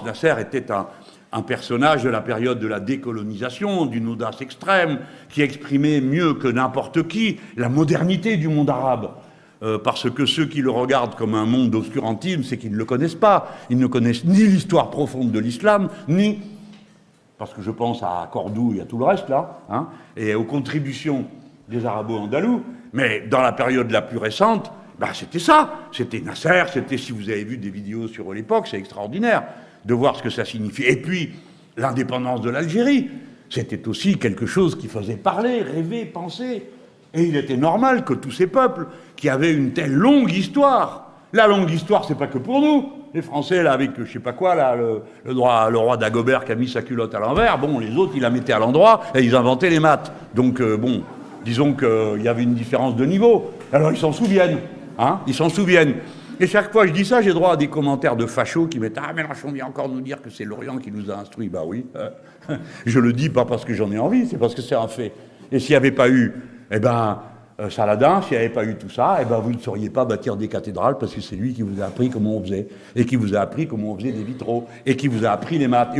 Nasser était un personnage de la période de la décolonisation, d'une audace extrême, qui exprimait mieux que n'importe qui la modernité du monde arabe. Parce que ceux qui le regardent comme un monde d'obscurantisme, c'est qu'ils ne le connaissent pas. Ils ne connaissent ni l'histoire profonde de l'islam, ni, parce que je pense à Cordoue et à tout le reste là, hein, et aux contributions des Arabo-Andalous, mais dans la période la plus récente, ben c'était ça. C'était Nasser, c'était, si vous avez vu des vidéos sur l'époque, c'est extraordinaire de voir ce que ça signifie. Et puis, l'indépendance de l'Algérie, c'était aussi quelque chose qui faisait parler, rêver, penser. Et il était normal que tous ces peuples qui avaient une telle longue histoire, la longue histoire, c'est pas que pour nous. Les Français, là, avec je sais pas quoi, là, le roi Dagobert qui a mis sa culotte à l'envers, bon, les autres, ils la mettaient à l'endroit et ils inventaient les maths. Donc, bon, disons qu'il y avait une différence de niveau. Alors, ils s'en souviennent, hein, ils s'en souviennent. Et chaque fois que je dis ça, j'ai droit à des commentaires de fachos qui mettent « Ah, Mélenchon vient encore nous dire que c'est l'Orient qui nous a instruits. » Bah oui, je le dis pas parce que j'en ai envie, c'est parce que c'est un fait. Et s'il n'y avait pas eu, Saladin, s'il n'y avait pas eu tout ça, vous ne sauriez pas bâtir des cathédrales parce que c'est lui qui vous a appris comment on faisait, et qui vous a appris comment on faisait des vitraux, et qui vous a appris les maths.